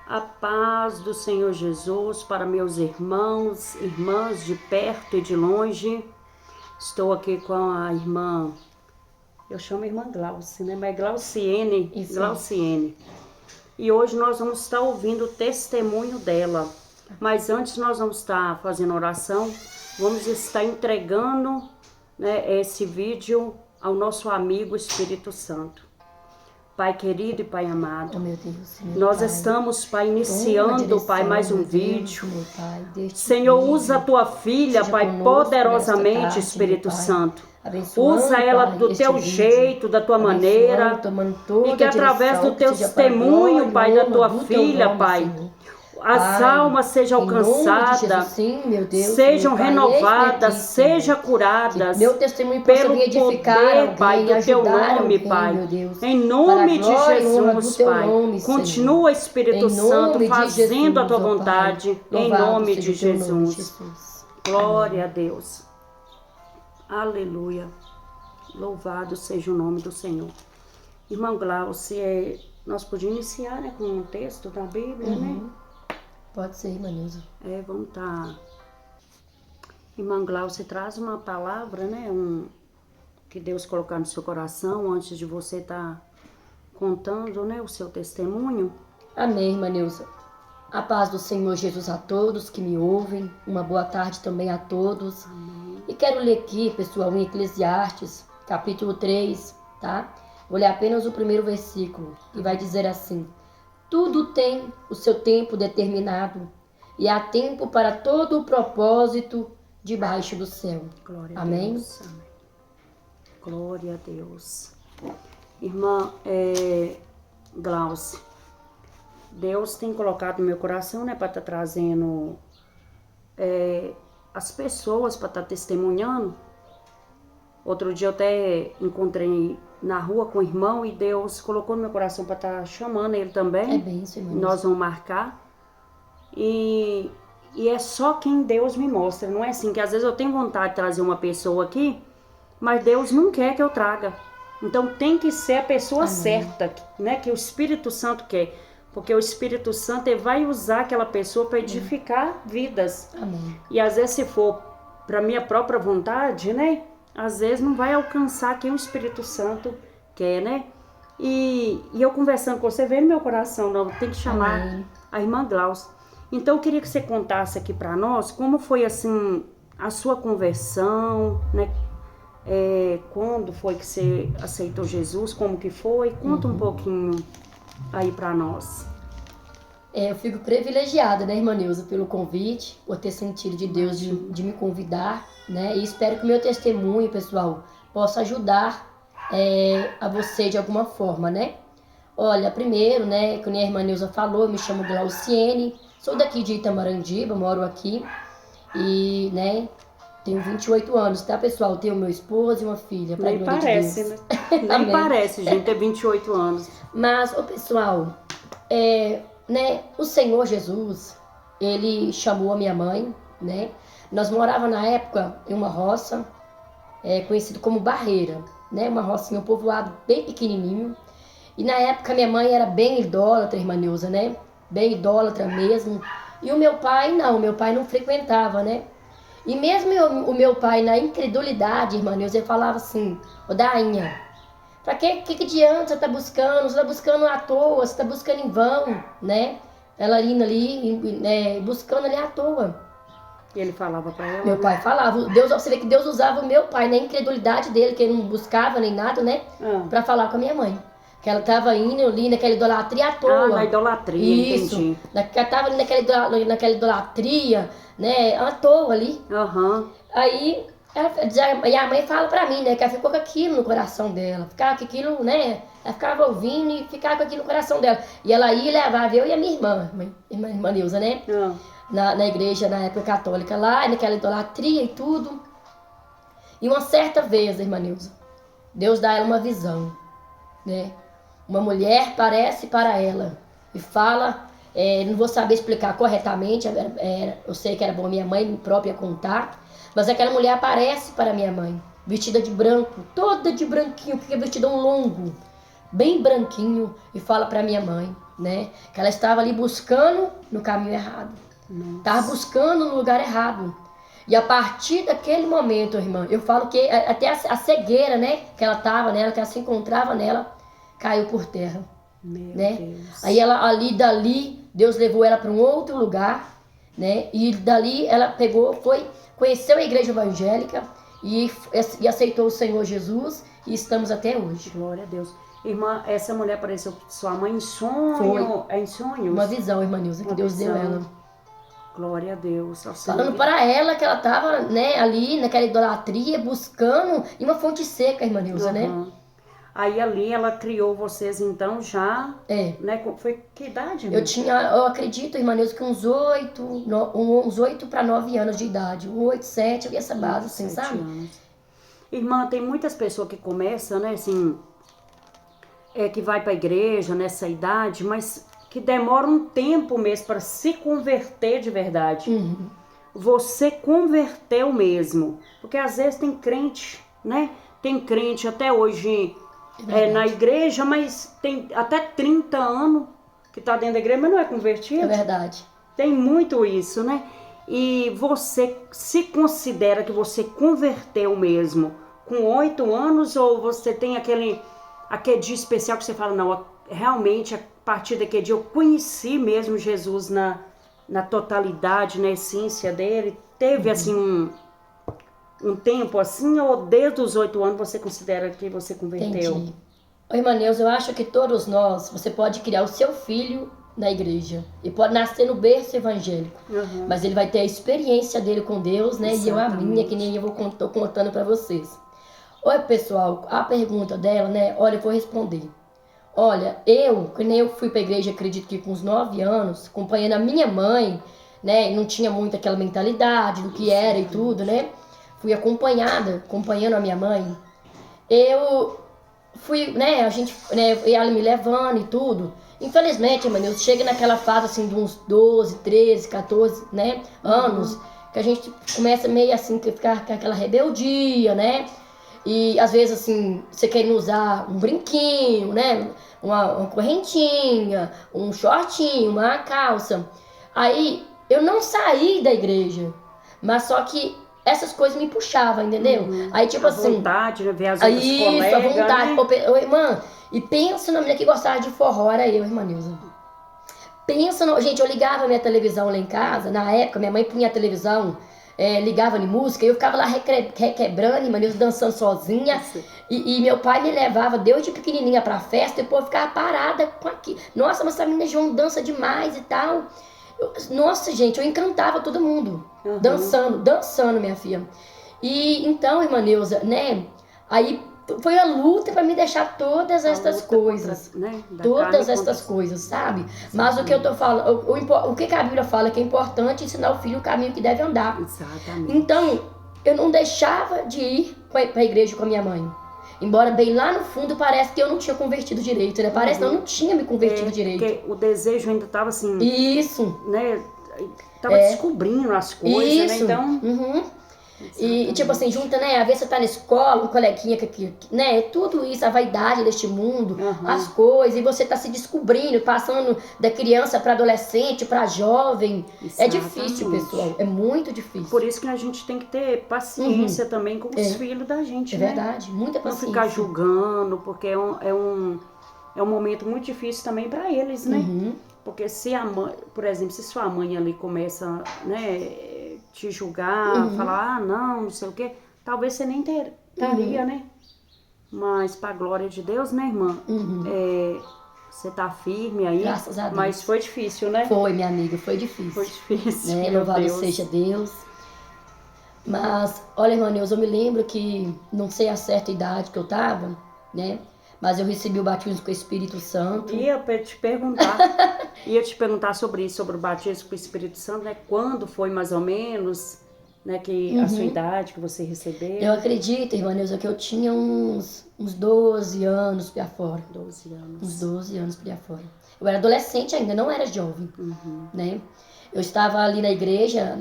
A paz do Senhor Jesus para meus irmãos, irmãs de perto e de longe. Estou aqui com a irmã, eu chamo irmã Glauci, né? Mas Glauciene. Glauciene. E hoje nós vamos estar ouvindo o testemunho dela. Mas antes nós vamos estar fazendo oração, vamos estar entregando, né, esse vídeo ao nosso amigo Espírito Santo. Pai querido e Pai amado, oh, meu Deus, nós Pai, estamos, Pai, iniciando, direção, Pai, mais um Deus, vídeo. Pai, Senhor, vídeo, usa a tua filha, Pai, conosco poderosamente, tarde, Espírito Pai, Santo. abençoando, Usa ela Pai, do teu jeito, da tua maneira, e que através do teu testemunho, Pai, da tua filha, Pai, as almas sejam alcançadas, sejam renovadas, sejam curadas, meu testemunho pelo edificar poder, alguém, Pai, do teu nome, Pai. Em nome de Jesus, Pai. Continua, Espírito Santo, fazendo a tua vontade, em nome de Jesus. Glória a Deus. Aleluia. Louvado seja o nome do Senhor. Irmã Glaucia, nós podíamos iniciar, né, com um texto da Bíblia, né? Pode ser, irmã Nilza. Vamos estar... Irmã Glaucia, traz uma palavra, né? Que Deus colocar no seu coração antes de você estar contando, né, o seu testemunho. Amém, irmã Nilza. A paz do Senhor Jesus a todos que me ouvem. Uma boa tarde também a todos. Amém. E quero ler aqui, pessoal, em Eclesiastes, capítulo 3, tá? Vou ler apenas o primeiro versículo, que vai dizer assim: tudo tem o seu tempo determinado, e há tempo para todo o propósito debaixo do céu. Glória a Amém? Deus. Amém. Glória a Deus. Irmã Glaucia, Deus tem colocado no meu coração, né, para estar trazendo as pessoas para estar testemunhando. Outro dia eu até encontrei na rua com o irmão e Deus colocou no meu coração para estar chamando ele também. É bem isso, irmã. Nós vamos marcar. E é só quem Deus me mostra. Não é assim que às vezes eu tenho vontade de trazer uma pessoa aqui, mas Deus não quer que eu traga. Então tem que ser a pessoa certa, né? Que o Espírito Santo quer. Porque o Espírito Santo ele vai usar aquela pessoa para edificar vidas. Amém. E às vezes se for para minha própria vontade, né? Às vezes não vai alcançar quem o Espírito Santo quer, né? E eu conversando com você, veio no meu coração, não, tem que chamar a irmã Glaucia. Então eu queria que você contasse aqui para nós como foi assim a sua conversão, né? Quando foi que você aceitou Jesus, como que foi? Conta um pouquinho aí para nós. Eu fico privilegiada, né, irmã Nilza, pelo convite, por ter sentido de Deus de me convidar, né? E espero que o meu testemunho, pessoal, possa ajudar a você de alguma forma, né? Olha, primeiro, né, como a irmã Nilza falou, eu me chamo Glauciene, sou daqui de Itamarandiba, moro aqui e, né, tenho 28 anos, tá, pessoal? Tenho meu esposo e uma filha. Nem parece, né? Nem parece, gente, ter 28 anos. Mas, pessoal, né, o Senhor Jesus, ele chamou a minha mãe, né? Nós morávamos na época em uma roça, conhecido como Barreira, né? Uma rocinha, um povoado bem pequenininho. E na época minha mãe era bem idólatra, irmã Nilza, né? Bem idólatra mesmo. E o meu pai não frequentava, né? E mesmo o meu pai na incredulidade, irmã Nilza, ele falava assim: ô Dainha, pra que adianta você tá buscando? Você tá buscando à toa, você tá buscando em vão, né? Ela indo ali, buscando ali à toa. E ele falava pra ela? Meu pai falava. Você vê que Deus usava o meu pai na incredulidade dele, que ele não buscava nem nada, né? Pra falar com a minha mãe. Que ela tava indo ali naquela idolatria à toa. Na idolatria, isso, entendi. Ela tava ali naquela idolatria, né? À toa ali. Aí... E a mãe fala pra mim, né, que ela ficou com aquilo no coração dela, ficava com aquilo, né, ela ficava ouvindo e ficava com aquilo no coração dela. E ela ia levar eu e a minha irmã Nilza, né, na igreja, na época católica lá, naquela idolatria e tudo. E uma certa vez, irmã Nilza, Deus dá a ela uma visão, né, uma mulher aparece para ela e fala, não vou saber explicar corretamente, eu sei que era bom minha mãe própria contar. Mas aquela mulher aparece para minha mãe, vestida de branco, toda de branquinho, que é vestidão longo, bem branquinho, e fala para minha mãe, né? Que ela estava ali buscando no caminho errado. Estava buscando no lugar errado. E a partir daquele momento, irmã, eu falo que até a cegueira, né, que ela estava nela, que ela se encontrava nela, caiu por terra. Meu né? Deus. Aí ela dali, Deus levou ela para um outro lugar, né? E dali ela pegou, conheceu a igreja evangélica e aceitou o Senhor Jesus e estamos até hoje. Glória a Deus. Irmã, essa mulher apareceu sua mãe em sonho? Foi. É em sonhos? Uma visão, irmã Nilza, que Deus deu ela. Glória a Deus. Falando para ela que ela estava, né, ali naquela idolatria, buscando em uma fonte seca, irmã Nilza, né? Aí ali ela criou vocês então já, né? Foi que idade, irmã? Eu acredito, irmã Nilza, que uns 8 para 9 anos de idade. 8, 7, eu vi essa base, assim, sabe? Anos. Irmã, tem muitas pessoas que começam, né, assim, que vai para a igreja nessa idade, mas que demora um tempo mesmo para se converter de verdade. Você converteu mesmo, porque às vezes tem crente, né? Tem crente até hoje na igreja, mas tem até 30 anos que tá dentro da igreja, mas não é convertido. É verdade. Tem muito isso, né? E você se considera que você converteu mesmo com 8 anos ou você tem aquele dia especial que você fala, não, realmente a partir daquele dia eu conheci mesmo Jesus na totalidade, na essência dele? Teve assim um tempo assim, ou desde os 8 anos você considera que você converteu? Entendi. Ô, irmã Neuza, eu acho que todos nós, você pode criar o seu filho na igreja. E pode nascer no berço evangélico. Mas ele vai ter a experiência dele com Deus, né? Exatamente. E eu a minha, que nem eu tô contando para vocês. Oi, pessoal, a pergunta dela, né? Olha, eu vou responder. Olha, que nem eu fui pra igreja, acredito que com uns 9 anos, acompanhando a minha mãe, né? Não tinha muito aquela mentalidade do que era e tudo, né? Fui acompanhando a minha mãe. Eu fui, né? A gente, né? Ela me levando e tudo. Infelizmente, mano, eu chego naquela fase assim de uns 12, 13, 14, né? Anos, que a gente começa meio assim, que ficar com aquela rebeldia, né? E às vezes assim, você quer usar um brinquinho, né? Uma correntinha, um shortinho, uma calça. Aí eu não saí da igreja, mas só que essas coisas me puxavam, entendeu? Aí tipo assim. Vontade, né? Ver as outras colegas, a vontade. né? Ô, irmã, e pensa na menina que gostava de forró, era eu, irmã Nilza. Gente, eu ligava a minha televisão lá em casa, na época minha mãe punha a televisão, ligava em música, e eu ficava lá requebrando, irmã Nilza, dançando sozinha. E meu pai me levava, desde pequenininha pra festa, e depois eu ficava parada com aquilo. Nossa, mas essa menina João dança demais e tal. Nossa, gente, eu encantava todo mundo. Dançando, minha filha. E então, irmã Neuza, né? Aí foi a luta pra me deixar todas estas coisas. Né? Todas estas coisas, sabe? Mas o que eu tô falando, o que a Bíblia fala que é importante ensinar o filho o caminho que deve andar. Exatamente. Então, eu não deixava de ir pra igreja com a minha mãe. Embora bem lá no fundo parece que eu não tinha convertido direito, né? Parece que eu não tinha me convertido direito. Porque o desejo ainda tava assim... Isso. Né? Tava descobrindo as coisas, isso. Né? Então... E tipo assim, junta, né? Às vezes você tá na escola, um coleguinha que né? Tudo isso, a vaidade deste mundo, as coisas, e você tá se descobrindo, passando da criança pra adolescente, pra jovem. Exatamente. É difícil, pessoal. É muito difícil. Por isso que a gente tem que ter paciência também com os filhos da gente, né? É verdade, muita paciência. Não ficar julgando, porque é um momento muito difícil também pra eles, né? Porque se a mãe, por exemplo, se sua mãe ali começa, né? Te julgar, falar, não sei o quê, talvez você nem estaria, né? Mas pra glória de Deus, né, irmã? Você tá firme aí. Graças a Deus. Mas foi difícil, né? Foi, minha amiga, foi difícil. Foi difícil, né? Louvado seja Deus. Mas, olha, irmã Neuza, eu me lembro que, não sei a certa idade que eu tava, né? Mas eu recebi o batismo com o Espírito Santo. Ia te perguntar sobre isso, sobre o batismo com o Espírito Santo, né? Quando foi mais ou menos, né? Que a sua idade que você recebeu? Eu acredito, irmã Neuza, que eu tinha uns 12 anos pra fora. 12 anos. Uns 12 anos pra fora. Eu era adolescente ainda, não era jovem, né? Eu estava ali na igreja,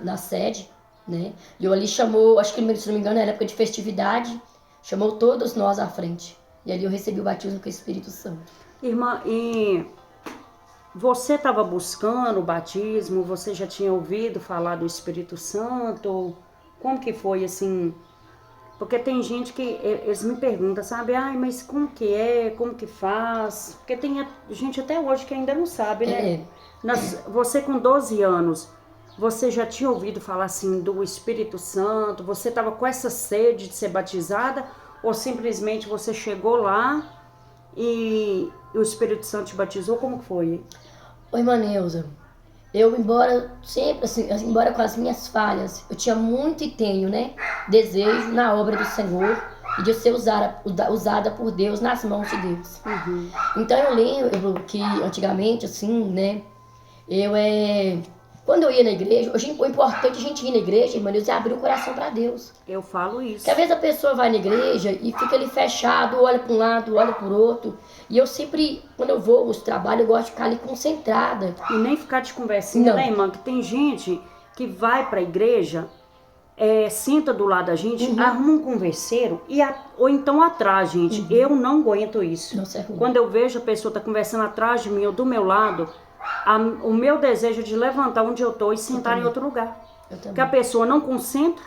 na sede, né? E eu ali chamou, acho que se não me engano era época de festividade, chamou todos nós à frente. E ali eu recebi o batismo com o Espírito Santo. Irmã, e você estava buscando o batismo? Você já tinha ouvido falar do Espírito Santo? Como que foi assim? Porque tem gente que eles me perguntam, sabe? Ai, mas como que é? Como que faz? Porque tem gente até hoje que ainda não sabe, né? Você com 12 anos, você já tinha ouvido falar assim do Espírito Santo? Você estava com essa sede de ser batizada? Ou simplesmente você chegou lá e o Espírito Santo te batizou? Como que foi? Oi, irmã Neuza. Eu, embora sempre, assim, embora com as minhas falhas, eu tinha muito e tenho, né, desejo na obra do Senhor e de ser usada por Deus, nas mãos de Deus. Uhum. Então eu lembro que antigamente, assim, né, quando eu ia na igreja, hoje o importante a gente ir na igreja, irmã Neuza, é abrir o coração para Deus. Eu falo isso. Porque às vezes a pessoa vai na igreja e fica ali fechado, olha para um lado, olha para o outro. E eu sempre, quando eu vou nos trabalhos, eu gosto de ficar ali concentrada. E nem ficar de conversinha, né, irmã? Que tem gente que vai pra igreja, senta do lado da gente, arruma um converseiro, ou então atrás, gente. Eu não aguento isso. Nossa, é ruim. Quando eu vejo a pessoa tá conversando atrás de mim ou do meu lado, o meu desejo é de levantar onde eu tô e sentar em outro lugar. Porque a pessoa não concentra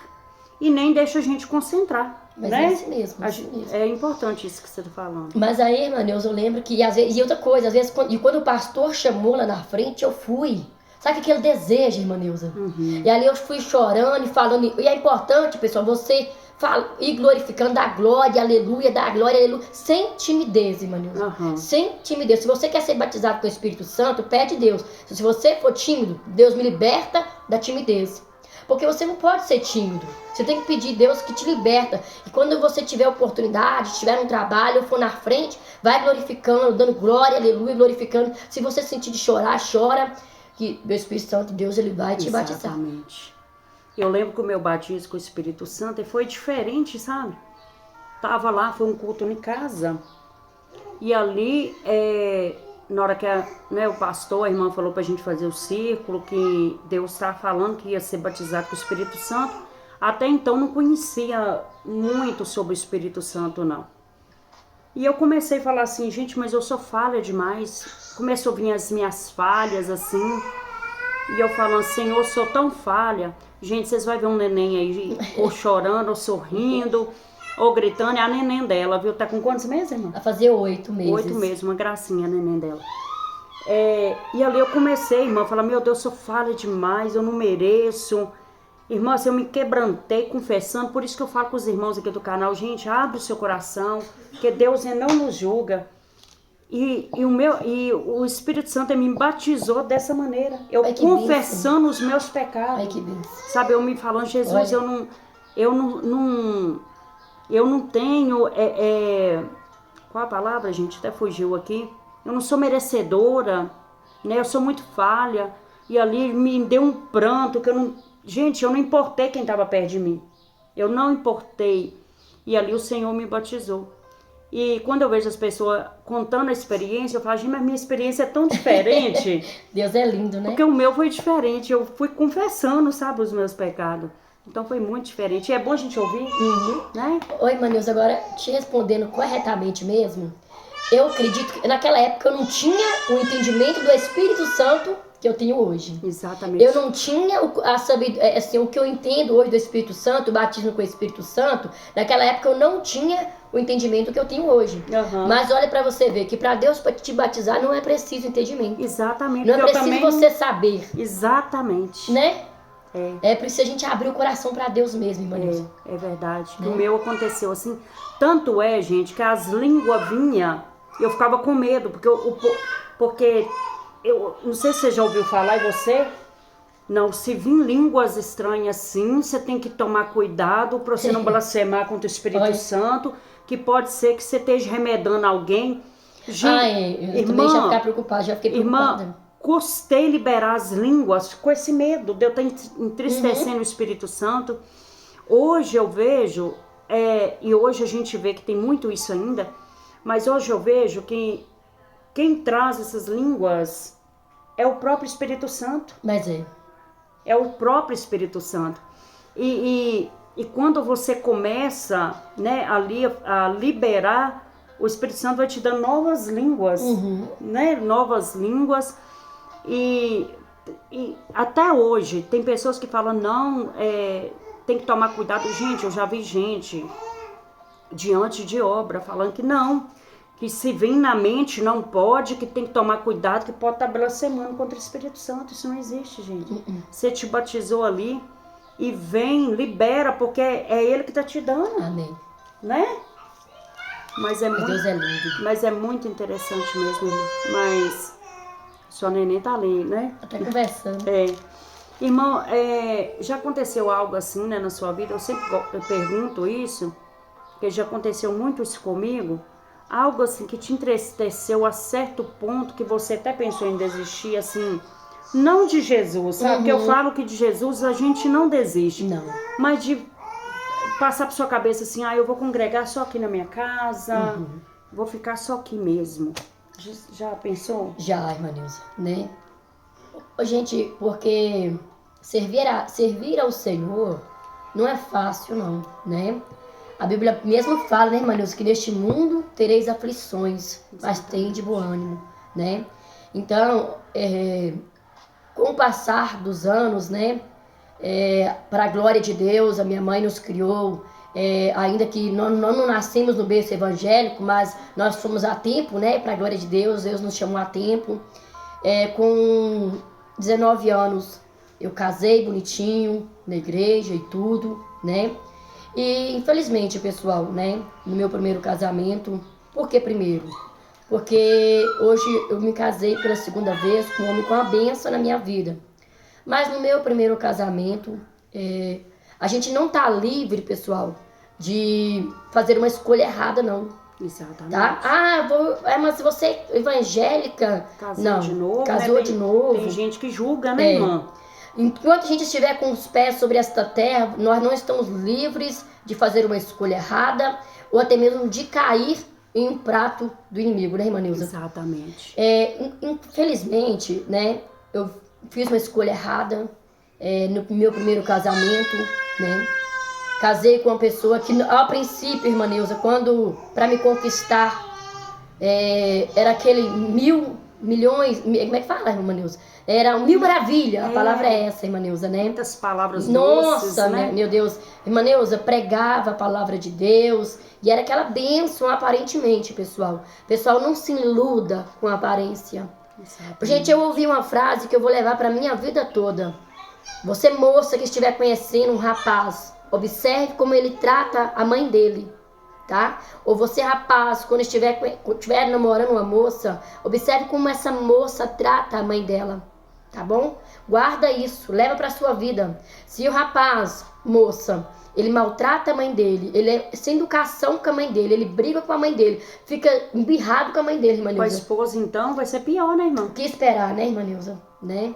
e nem deixa a gente concentrar. Mas né? é assim mesmo, É importante isso que você tá falando. Mas aí, irmã Neuza, eu lembro que às vezes, e outra coisa, às vezes, quando o pastor chamou lá na frente, eu fui. Sabe aquele desejo, irmã Neuza? E ali eu fui chorando e falando, e é importante, pessoal, você ir glorificando, dar glória, aleluia, sem timidez, irmã Neuza. Sem timidez. Se você quer ser batizado com o Espírito Santo, pede a Deus. Se você for tímido, Deus me liberta da timidez. Porque você não pode ser tímido. Você tem que pedir a Deus que te liberta. E quando você tiver oportunidade, tiver um trabalho, for na frente, vai glorificando, dando glória, aleluia, glorificando. Se você sentir de chorar, chora. Que o Espírito Santo, Deus, ele vai te batizar. Exatamente. Eu lembro que o meu batismo com o Espírito Santo foi diferente, sabe? Tava lá, foi um culto em casa. E ali, na hora que o pastor, a irmã falou pra gente fazer o círculo, que Deus estava falando que ia ser batizado com o Espírito Santo. Até então não conhecia muito sobre o Espírito Santo, não. E eu comecei a falar assim, gente, mas eu sou falha demais. Começou a vir as minhas falhas, assim. E eu falando, Senhor, eu sou tão falha. Gente, vocês vão ver um neném aí, ou chorando, ou sorrindo, ou gritando. É a neném dela, viu? Tá com quantos meses, irmã? Vai fazer 8 meses. 8 meses, uma gracinha a neném dela. E ali eu comecei, irmã, a falar, meu Deus, eu sou falha demais, eu não mereço. Irmã, assim, eu me quebrantei confessando, por isso que eu falo com os irmãos aqui do canal, gente, abre o seu coração, que Deus não nos julga. E o Espírito Santo me batizou dessa maneira, eu confessando os meus pecados. Ai, que bênção. Sabe, eu me falando, Jesus, eu não tenho, qual a palavra, gente? Até fugiu aqui. Eu não sou merecedora, né? Eu sou muito falha. E ali me deu um pranto que eu não... Gente, eu não importei quem estava perto de mim. Eu não importei. E ali o Senhor me batizou. E quando eu vejo as pessoas contando a experiência, eu falo, gente, mas minha experiência é tão diferente. Deus é lindo, né? Porque o meu foi diferente. Eu fui confessando, sabe, os meus pecados. Então foi muito diferente. E é bom a gente ouvir, né? Oi, Manilza, agora te respondendo corretamente mesmo, eu acredito que naquela época eu não tinha o entendimento do Espírito Santo que eu tenho hoje. Exatamente. Eu não tinha o que eu entendo hoje do Espírito Santo, o batismo com o Espírito Santo. Naquela época eu não tinha o entendimento que eu tenho hoje. Mas olha pra você ver que pra Deus te batizar não é preciso entendimento. Exatamente. Não é preciso você saber. Exatamente. Né? É preciso a gente abrir o coração pra Deus mesmo, irmã. É verdade. O meu aconteceu assim. Tanto gente, que as línguas vinham, eu ficava com medo, porque eu não sei se você já ouviu falar, e você? Não, se vir línguas estranhas assim, você tem que tomar cuidado para você não blasfemar contra o Espírito Santo, que pode ser que você esteja remedando alguém. Gente, eu também já fiquei preocupada, Irmã, custei liberar as línguas com esse medo de eu estar entristecendo o Espírito Santo. Hoje eu vejo, e hoje a gente vê que tem muito isso ainda, mas hoje eu vejo que quem traz essas línguas é o próprio Espírito Santo. Mas é o próprio Espírito Santo. E quando você começa, né, ali a liberar, o Espírito Santo vai te dando novas línguas, né, novas línguas. E até hoje, tem pessoas que falam, não, tem que tomar cuidado. Gente, eu já vi gente diante de obra falando que não, que se vem na mente não pode, que tem que tomar cuidado, que pode estar blasfemando contra o Espírito Santo. Isso não existe, gente. Você te batizou ali e vem, libera, porque é Ele que está te dando. Amém. Né? Mas Deus é lindo. Mas é muito interessante mesmo, irmão. Mas sua neném tá ali, né? Tá conversando. Irmão, já aconteceu algo assim, né, na sua vida? Eu sempre pergunto isso, porque já aconteceu muito isso comigo. Algo assim que te entristeceu a certo ponto que você até pensou em desistir, assim, não de Jesus, sabe? Porque eu falo que de Jesus a gente não desiste. Não. Mas de passar por sua cabeça assim, eu vou congregar só aqui na minha casa, vou ficar só aqui mesmo. Já pensou? Já, irmã Nilza, né? Gente, porque servir ao Senhor não é fácil não, né? A Bíblia mesmo fala, né, irmã Nilza, que neste mundo tereis aflições, mas tem de bom ânimo, né? Então, com o passar dos anos, né, para a glória de Deus, a minha mãe nos criou, ainda que nós não nascemos no berço evangélico, mas nós fomos a tempo, né, para a glória de Deus, Deus nos chamou a tempo. Com 19 anos eu casei bonitinho, na igreja e tudo, né? E infelizmente, pessoal, né, no meu primeiro casamento, por que primeiro? Porque hoje eu me casei pela segunda vez com um homem com a bênção na minha vida. Mas no meu primeiro casamento, a gente não tá livre, pessoal, de fazer uma escolha errada, não. Exatamente. Tá? Mas se você é evangélica... Casou de novo, casou de novo. Tem gente que julga, né, irmã? Enquanto a gente estiver com os pés sobre esta terra, nós não estamos livres de fazer uma escolha errada ou até mesmo de cair em um prato do inimigo, né, irmã Nilza? Exatamente. Infelizmente, né, eu fiz uma escolha errada no meu primeiro casamento, né? Casei com uma pessoa que, ao princípio, irmã Nilza, quando, para me conquistar, era aquele milhões, como é que fala, irmã Nilza? Era mil maravilha, a palavra é essa, irmã Nilza, né? Muitas palavras doces, né? Nossa, meu Deus. Irmã Nilza pregava a palavra de Deus e era aquela bênção aparentemente, pessoal. Pessoal, não se iluda com a aparência. Exatamente. Gente, eu ouvi uma frase que eu vou levar para minha vida toda. Você, moça, que estiver conhecendo um rapaz, observe como ele trata a mãe dele, tá? Ou você, rapaz, quando estiver namorando uma moça, observe como essa moça trata a mãe dela, tá bom? Guarda isso, leva pra sua vida. Se o rapaz, moça, ele maltrata a mãe dele, ele é sem educação com a mãe dele, ele briga com a mãe dele, fica embirrado com a mãe dele, irmã Nilza. Com a esposa, então, vai ser pior, né, irmã? O que esperar, né, irmã Nilza? Né?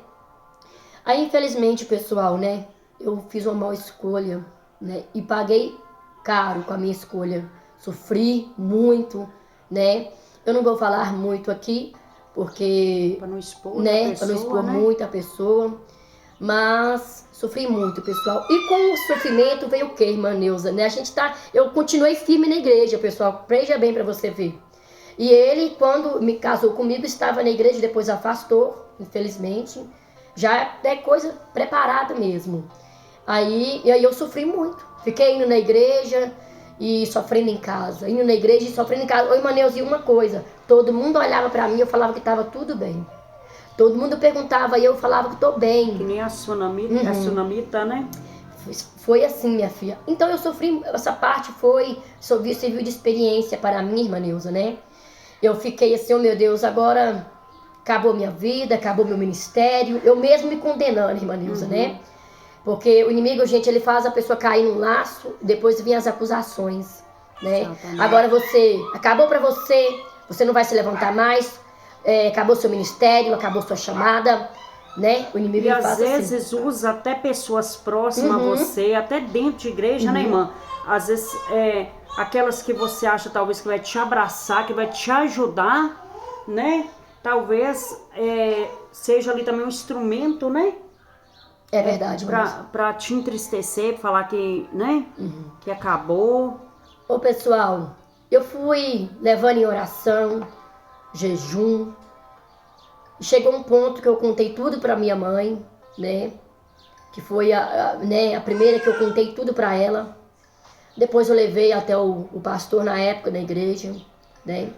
Aí, infelizmente, pessoal, né, eu fiz uma má escolha, né, e paguei caro com a minha escolha. Sofri muito, né? Eu não vou falar muito aqui, porque... Para não expor, né? Para não expor muito a pessoa. Mas sofri muito, pessoal. E com o sofrimento veio o quê, irmã Neuza? Né? Eu continuei firme na igreja, pessoal. Veja bem para você ver. E ele, quando me casou comigo, estava na igreja, depois afastou, infelizmente. Já é coisa preparada mesmo. Aí eu sofri muito. Fiquei indo na igreja e sofrendo em casa. Indo na igreja e sofrendo em casa. Oi, irmã Neuza, e uma coisa. Todo mundo olhava para mim e eu falava que estava tudo bem. Todo mundo perguntava e eu falava que estou bem. Que nem a sunamita, a sunamita, né? Foi assim, minha filha. Então eu sofri, essa parte serviu de experiência para mim, irmã Neuza, né? Eu fiquei assim, oh meu Deus, agora acabou minha vida, acabou meu ministério. Eu mesmo me condenando, irmã Neuza, né? Porque o inimigo, gente, ele faz a pessoa cair num laço, depois vem as acusações, né? Exatamente. Agora acabou para você não vai se levantar mais, acabou seu ministério, acabou sua chamada, né? O inimigo, e ele faz às vezes assim. Usa até pessoas próximas a você, até dentro de igreja, né, irmã? Às vezes aquelas que você acha talvez que vai te abraçar, que vai te ajudar, né? Talvez seja ali também um instrumento, né? É verdade, pra te entristecer, pra falar que, né? Que acabou. Ô, pessoal, eu fui levando em oração, jejum, Chegou um ponto que eu contei tudo pra minha mãe, né? Que foi a primeira que eu contei tudo pra ela. Depois eu levei até o pastor na época da igreja, né?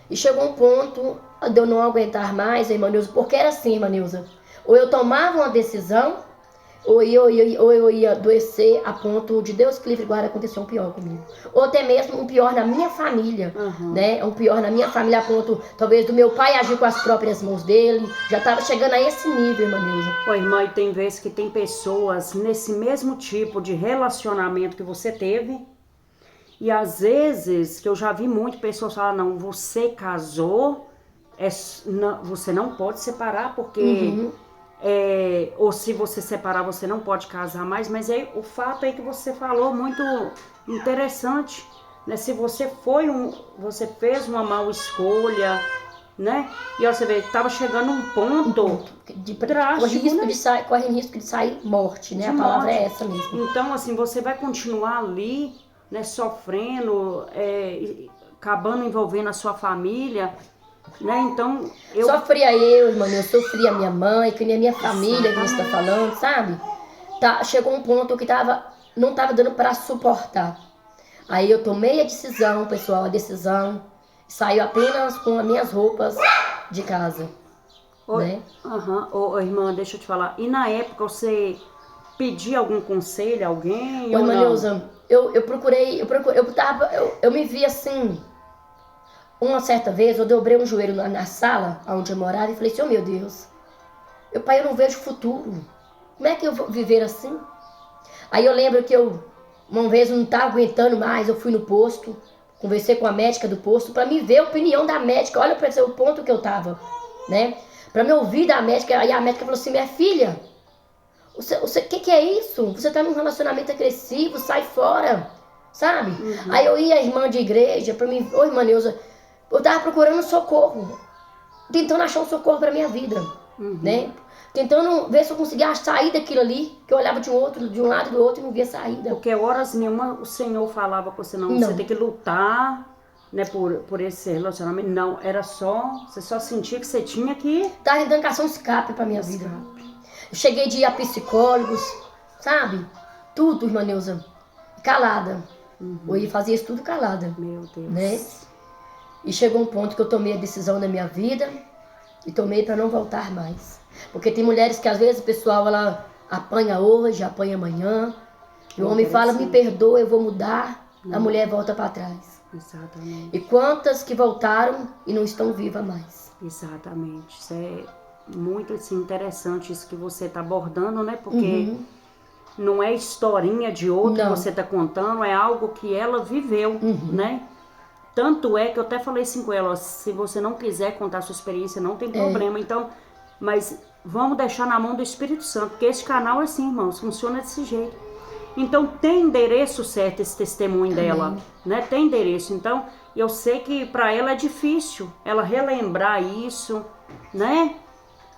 E chegou um ponto de eu não aguentar mais, irmã Neuza, porque era assim, irmã Neuza. Ou eu tomava uma decisão, ou eu ia adoecer a ponto de Deus que livre e guarda acontecer um pior comigo. Ou até mesmo um pior na minha família, né? Um pior na minha família a ponto, talvez, do meu pai agir com as próprias mãos dele. Já estava chegando a esse nível, irmã Neuza. Ô, irmã, e tem vezes que tem pessoas nesse mesmo tipo de relacionamento que você teve. E às vezes, que eu já vi muito pessoas falar, não, você casou, você não pode separar, porque... ou se você separar, você não pode casar mais. Mas aí, o fato é que você falou muito interessante, né? Se você você fez uma mal escolha, né? E ó, você vê, tava chegando um ponto drástico, corre risco de sair morte, né? A palavra é essa mesmo. Então, assim, você vai continuar ali, né? Sofrendo, acabando envolvendo a sua família, né? Então, sofria eu, irmã, eu sofria a minha mãe, que nem a minha família que você está falando, sabe? Chegou um ponto que não tava dando para suportar. Aí eu tomei a decisão, pessoal, saiu apenas com as minhas roupas de casa, né? Irmã, deixa eu te falar. E na época você pedia algum conselho a alguém? Ô, irmã Neuza, eu me vi assim. Uma certa vez eu dobrei um joelho na sala onde eu morava e falei assim, oh meu Deus, pai, eu não vejo futuro. Como é que eu vou viver assim? Aí eu lembro que uma vez eu não estava aguentando mais, eu fui no posto, conversei com a médica do posto para me ver a opinião da médica, olha para o ponto que eu estava, né? Para me ouvir da médica, aí a médica falou assim, minha filha, o que é isso? Você está num relacionamento agressivo, sai fora, sabe? Aí eu ia, irmã de igreja, para mim, ô irmã Neuza, eu tava procurando socorro, tentando achar um socorro pra minha vida, né? Tentando ver se eu conseguia sair daquilo ali, que eu olhava de um lado e do outro e não via saída. Porque horas nenhuma o Senhor falava com você, não. Você tem que lutar, né, por esse relacionamento. Não, você só sentia que você tinha que... Tava dando cação escape pra minha vida. Eu cheguei de ir a psicólogos, sabe? Tudo, irmã Neuza, calada. Eu ia fazer isso tudo calada. Meu Deus. Né? E chegou um ponto que eu tomei a decisão na minha vida e tomei para não voltar mais. Porque tem mulheres que às vezes o pessoal ela apanha hoje, apanha amanhã. E o homem fala, me perdoa, eu vou mudar. A mulher volta para trás. Exatamente. E quantas que voltaram e não estão vivas mais. Exatamente. Isso é muito assim, interessante isso que você está abordando, né? Porque não é historinha de outro que você está contando, é algo que ela viveu, né? Tanto é que eu até falei assim com ela, ó, se você não quiser contar a sua experiência, não tem problema. Então, mas vamos deixar na mão do Espírito Santo, porque esse canal é assim, irmãos, funciona desse jeito. Então, tem endereço certo esse testemunho dela, né? Tem endereço. Então, eu sei que para ela é difícil ela relembrar isso, né?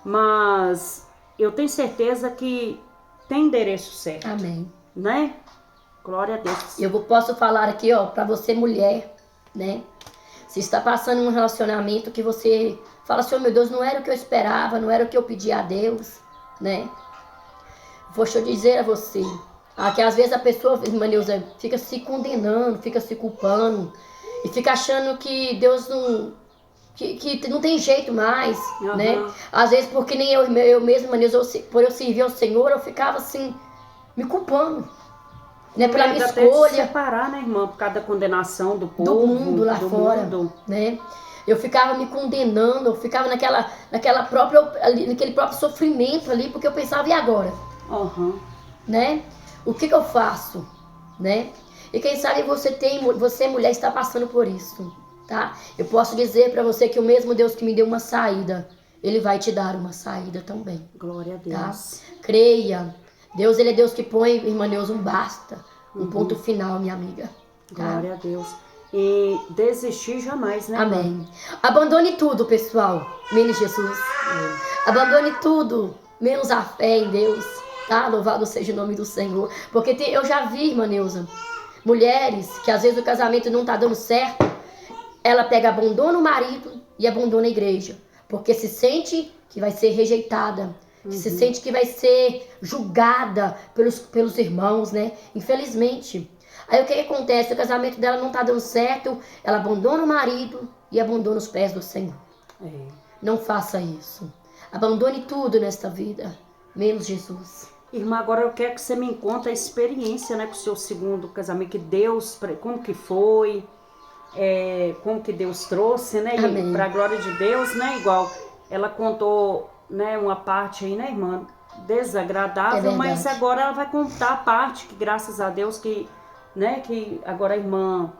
Mas eu tenho certeza que tem endereço certo. Amém. Né? Glória a Deus. Eu posso falar aqui, ó, para você mulher, né? Se está passando um relacionamento que você fala assim, oh meu Deus, não era o que eu esperava, não era o que eu pedi a Deus, né? Vou te dizer a você, que às vezes a pessoa, irmã Neuza, fica se condenando, fica se culpando e fica achando que Deus que não tem jeito mais, né? Às vezes porque nem eu mesma, irmã Neuza, por eu servir ao Senhor, eu ficava assim, me culpando. Né, pela minha escolha. Separar, né, irmã, por causa da condenação do povo. Do mundo lá fora, né? Eu ficava me condenando, eu ficava naquele próprio sofrimento ali, porque eu pensava, e agora? Né? O que eu faço? Né? E quem sabe você mulher está passando por isso, tá? Eu posso dizer para você que o mesmo Deus que me deu uma saída, Ele vai te dar uma saída também. Glória a Deus. Tá? Creia. Deus, Ele é Deus que põe, irmã Neuza, um basta, um ponto final, minha amiga. Tá? Glória a Deus. E desistir jamais, né? Amém. Abandone tudo, pessoal, menos Jesus. Abandone tudo, menos a fé em Deus. Tá? Louvado seja o nome do Senhor. Porque eu já vi, irmã Neuza, mulheres que às vezes o casamento não tá dando certo, ela abandona o marido e abandona a igreja. Porque se sente que vai ser rejeitada, que se sente que vai ser julgada pelos irmãos, né? Infelizmente. Aí o que acontece? O casamento dela não tá dando certo, ela abandona o marido e abandona os pés do Senhor. Não faça isso. Abandone tudo nesta vida, menos Jesus. Irmã, agora eu quero que você me conte a experiência, né, com o seu segundo casamento, que Deus, como que foi, como que Deus trouxe, né, para a glória de Deus, né, igual ela contou, né, uma parte aí, né, irmã, desagradável, mas agora ela vai contar a parte que, graças a Deus, que, né, que agora a irmã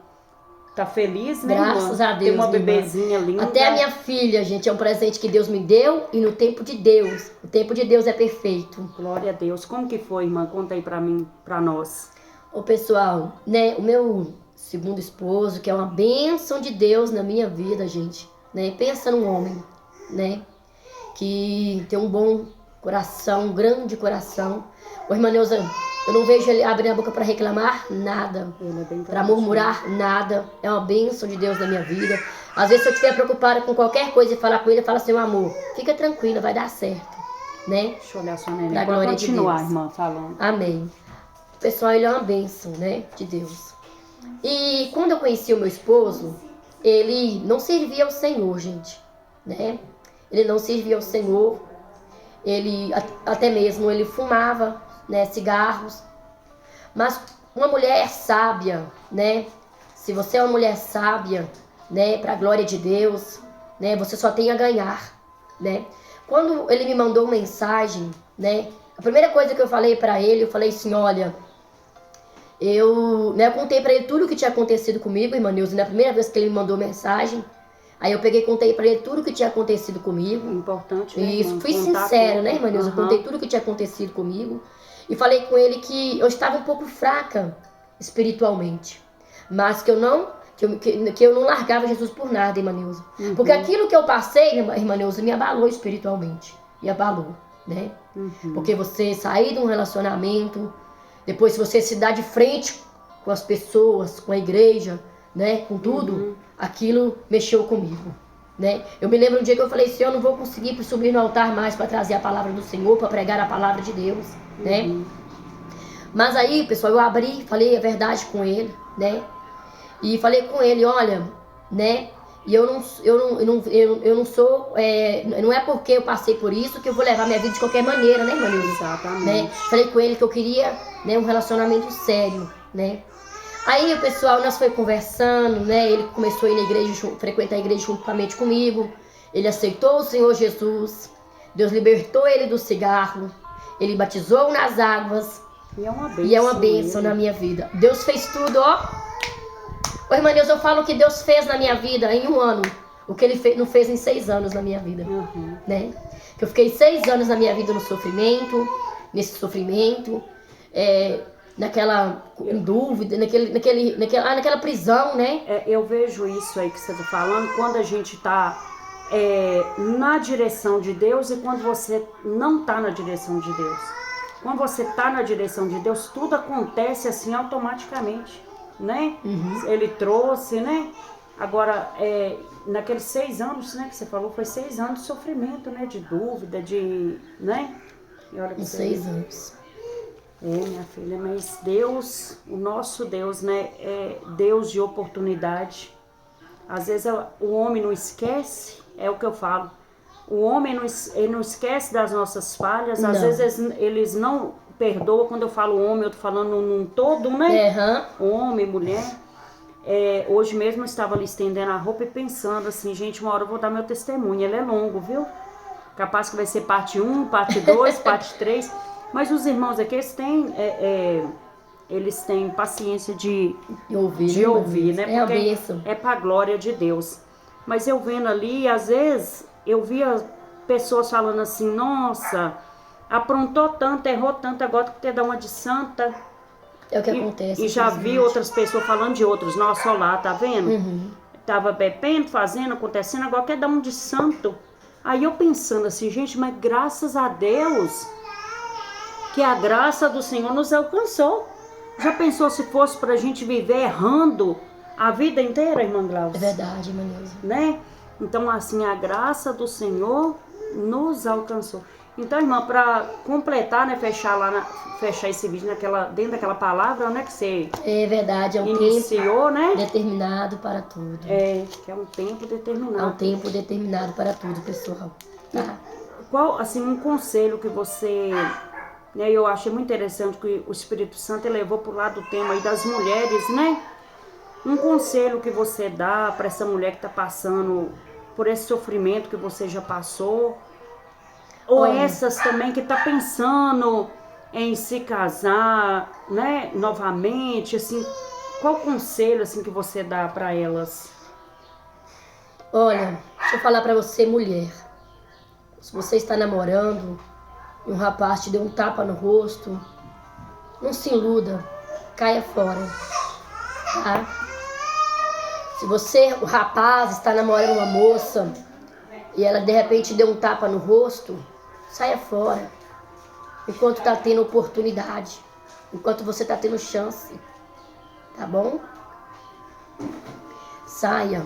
tá feliz, né, graças irmã? A Deus, tem uma bebezinha linda. Até a minha filha, gente, é um presente que Deus me deu e no tempo de Deus. O tempo de Deus é perfeito. Glória a Deus. Como que foi, irmã? Conta aí pra mim, pra nós. Ô, pessoal, né, o meu segundo esposo, que é uma bênção de Deus na minha vida, gente, né? Pensa num homem, né, que tem um bom coração, um grande coração. Ô, irmã Neuza, eu não vejo ele abrir a boca para reclamar nada, para murmurar nada. É uma bênção de Deus na minha vida. Às vezes, se eu estiver preocupada com qualquer coisa e falar com ele, eu falo assim, meu amor, fica tranquila, vai dar certo, né? Deixa eu olhar sua neném. Pra glória de Deus. Continuar, irmã, falando. Amém. Pessoal, ele é uma bênção, né, de Deus. E quando eu conheci o meu esposo, ele não servia ao Senhor, gente, né? Ele não servia ao Senhor. Ele, até mesmo, ele fumava, né, cigarros. Mas uma mulher sábia, né? Se você é uma mulher sábia, né, para a glória de Deus, né, você só tem a ganhar, né? Quando ele me mandou uma mensagem, né, a primeira coisa que eu falei para ele, eu falei assim, olha, eu contei para ele tudo o que tinha acontecido comigo, irmã Neuza, na primeira vez que ele me mandou mensagem. Aí eu peguei e contei pra ele tudo o que tinha acontecido comigo. Importante, né? Isso, fui sincera, né, irmã Neuza? Eu contei tudo o que tinha acontecido comigo. E falei com ele que eu estava um pouco fraca espiritualmente. Mas que eu não largava Jesus por nada, irmã Neuza. Porque aquilo que eu passei, irmã Neuza, me abalou espiritualmente. Me abalou, né? Porque você sair de um relacionamento, depois você se dá de frente com as pessoas, com a igreja, né, com tudo, aquilo mexeu comigo, né? Eu me lembro um dia que eu falei assim, eu não vou conseguir subir no altar mais para trazer a palavra do Senhor, para pregar a palavra de Deus, né? Mas aí, pessoal, eu abri, falei a verdade com ele, né? E falei com ele, olha, né? E eu não sou, não é porque eu passei por isso que eu vou levar minha vida de qualquer maneira, né, irmã Nilza? Exatamente. Né? Falei com ele que eu queria, né, um relacionamento sério, né? Aí o pessoal, nós foi conversando, né? Ele começou a ir na igreja, frequentar a igreja juntamente comigo. Ele aceitou o Senhor Jesus. Deus libertou ele do cigarro. Ele batizou nas águas. E é uma bênção. E é uma bênção na minha vida. Deus fez tudo, ó. Ô, irmã Deus, eu falo que Deus fez na minha vida em 1 ano. O que ele não fez em 6 anos na minha vida. Né? Que eu fiquei 6 anos na minha vida no sofrimento. Nesse sofrimento. Naquela dúvida, naquela prisão, né? Eu vejo isso aí que você está falando, quando a gente está na direção de Deus e quando você não está na direção de Deus. Quando você está na direção de Deus, tudo acontece assim automaticamente, né? Ele trouxe, né? Agora, naqueles 6 anos, né, que você falou, foi 6 anos de sofrimento, né? De dúvida, né? E olha que 6 anos. Minha filha, mas Deus, o nosso Deus, né, é Deus de oportunidade. Às vezes o homem não esquece, é o que eu falo. O homem ele não esquece das nossas falhas, às vezes eles não perdoam. Quando eu falo homem, eu tô falando num todo, né? Homem, mulher. Hoje mesmo eu estava ali estendendo a roupa e pensando assim, gente, uma hora eu vou dar meu testemunho, ele é longo, viu? Capaz que vai ser parte 1, parte 2, parte 3. Mas os irmãos aqui, eles têm paciência de ouvir, né? Porque é para a glória de Deus. Mas eu vendo ali, às vezes, eu via pessoas falando assim, nossa, aprontou tanto, errou tanto, agora tem que dar uma de santa. É o que acontece. E já vi outras pessoas falando de outros, nossa, olha lá, tá vendo? Tava bebendo, fazendo, acontecendo, agora quer dar um de santo. Aí eu pensando assim, gente, mas graças a Deus que a graça do Senhor nos alcançou. Já pensou se fosse pra gente viver errando a vida inteira, irmã Glaucia? É verdade, irmã Neuza. Né? Então, assim, a graça do Senhor nos alcançou. Então, irmã, para completar, né, fechar esse vídeo dentro daquela palavra, né, que você é verdade, é um iniciou, tempo, né? Determinado para tudo. É, que é um tempo determinado. É um tempo determinado para tudo, pessoal. Tá? Qual, assim, um conselho que você, né, eu achei muito interessante que o Espírito Santo levou pro lado do tema aí das mulheres, né? Um conselho que você dá para essa mulher que está passando por esse sofrimento que você já passou, ou Olha, essas também que tá pensando em se casar, né, novamente, assim, qual conselho assim que você dá para elas? olha, deixa eu falar para você, mulher. Se você está namorando e um rapaz te deu um tapa no rosto, não se iluda, caia fora, tá? Se você, o rapaz, está namorando uma moça e ela de repente deu um tapa no rosto, saia fora. Enquanto está tendo oportunidade, enquanto você está tendo chance, tá bom? Saia.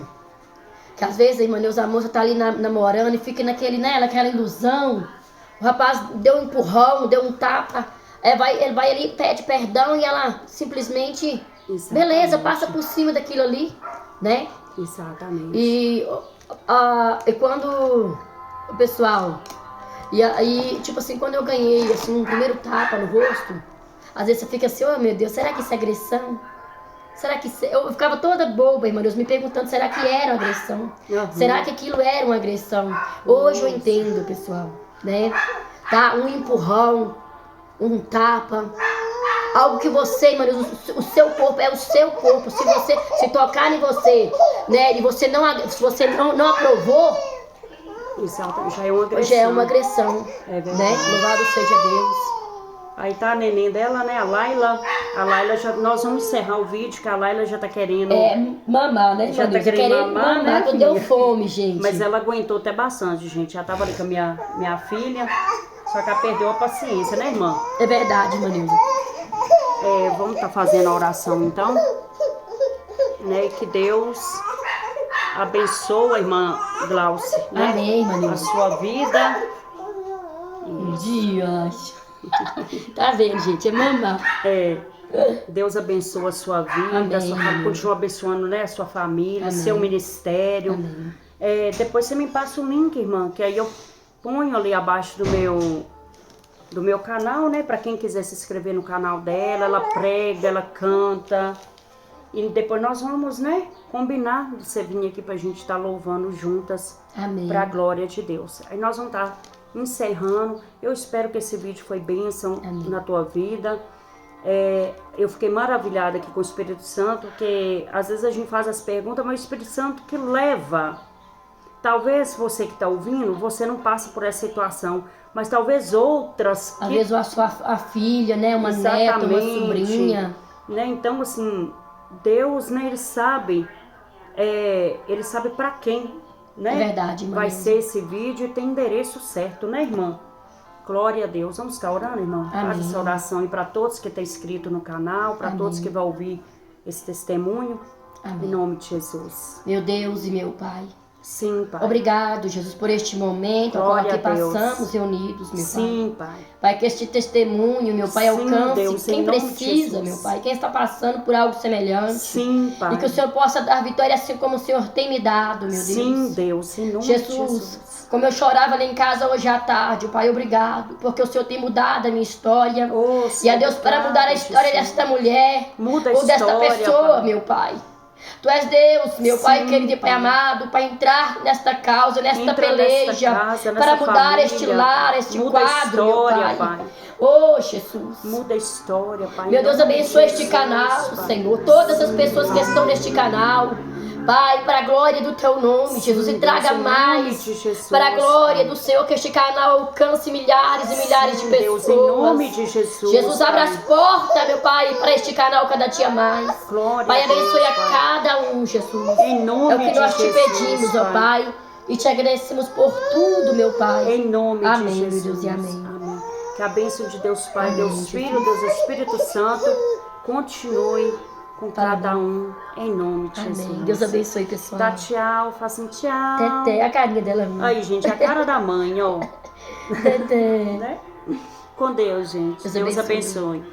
Que às vezes, irmã Neuza, a moça tá ali namorando e fica naquela ilusão. O rapaz deu um empurrão, deu um tapa, ele vai ali, pede perdão e ela simplesmente, beleza, passa por cima daquilo ali, né? Exatamente. E quando o pessoal, e aí, tipo assim, quando eu ganhei assim, um primeiro tapa no rosto, às vezes você fica assim, oh meu Deus, será que isso é agressão? Será que eu ficava toda boba, irmã Deus, me perguntando, será que era uma agressão? Uhum. Será que aquilo era uma agressão? Hoje eu entendo, pessoal, né? Tá? Um empurrão, um tapa, algo que você, irmã Deus, o seu corpo é o seu corpo. Se você se tocar em você, né? E você se você não aprovou, exato, já é uma agressão. Já é uma agressão, é verdade, né? Louvado seja Deus. Aí tá a neném dela, né? A Laila nós vamos encerrar o vídeo, que a Laila já tá querendo... mamar, né? Já tá querendo mamar, né? Deu fome, gente. Mas ela aguentou até bastante, gente. Já tava ali com a minha filha, só que ela perdeu a paciência, né, irmã? É verdade, irmã Neuza. Vamos tá fazendo a oração, então. Né? Que Deus abençoe a irmã Glauce, né? Amém, irmã Neuza. A sua vida. Dias. Tá vendo, gente? É mamar. Deus abençoe a sua vida, amém, a sua família, continua abençoando, né, a sua família, amém, seu ministério. Amém. Depois você me passa o link, irmã, que aí eu ponho ali abaixo do meu canal, né, para quem quiser se inscrever no canal dela. Ela prega, ela canta. E depois nós vamos, né, combinar de você vir aqui pra gente estar louvando juntas. Amém. Pra glória de Deus. Aí nós vamos estar encerrando. Eu espero que esse vídeo foi bênção na tua vida. Eu fiquei maravilhada aqui com o Espírito Santo, porque às vezes a gente faz as perguntas, mas o Espírito Santo que leva. Talvez você que está ouvindo, você não passe por essa situação, mas talvez outras... Às vezes a filha, né, uma neta, uma sobrinha. Né? Então, assim, Deus, né, Ele sabe para quem, né? É verdade, irmã. Vai ser esse vídeo e tem endereço certo, né, irmã? Glória a Deus. Vamos estar orando, irmão? Faz essa oração aí para todos que estão inscritos no canal, para todos que vão ouvir esse testemunho. Amém. Em nome de Jesus. Meu Deus e meu Pai. Sim, Pai. Obrigado, Jesus, por este momento ao qual aqui passamos reunidos, meu Pai. Sim, Pai. Pai, que este testemunho, meu Pai, alcance Deus, quem precisa, meu Pai, quem está passando por algo semelhante. Sim, Pai. E que o Senhor possa dar vitória assim como o Senhor tem me dado, meu Deus. Sim, Deus, em nome de Jesus. Como eu chorava lá em casa hoje à tarde, Pai, obrigado, porque o Senhor tem mudado a minha história. E a Deus, para mudar a história desta mulher, muda a ou desta história, pessoa, Pai. Meu Pai. Tu és Deus, meu Pai querido e Pai amado, para entrar nesta causa, nesta peleja, para mudar este lar, este quadro, meu Pai. Oh, Jesus. Muda a história, Pai. Meu Deus, abençoe este canal, Senhor. Todas as pessoas que estão neste canal. Pai, para a glória do Teu nome, Jesus, e traga mais para a glória do Senhor, que este canal alcance milhares e milhares de pessoas. Deus, em nome de Jesus. Jesus, abra as portas, meu Pai, para este canal cada dia mais. Glória Pai, abençoe Deus, a cada um, Jesus. Em nome de Jesus. É o que nós te pedimos, ó Pai, e te agradecemos por tudo, meu Pai. Em nome amém, de Jesus. Meu Deus, e amém. Amém. Que a bênção de Deus Pai, amém, Deus Filho, Deus Espírito Santo continue com cada um, em nome de Jesus. Amém. Deus abençoe, pessoal. Dá tchau, faça um tchau. Teté, a carinha dela. Aí, gente, a cara da mãe, ó. Teté. Né? Com Deus, gente. Deus abençoe.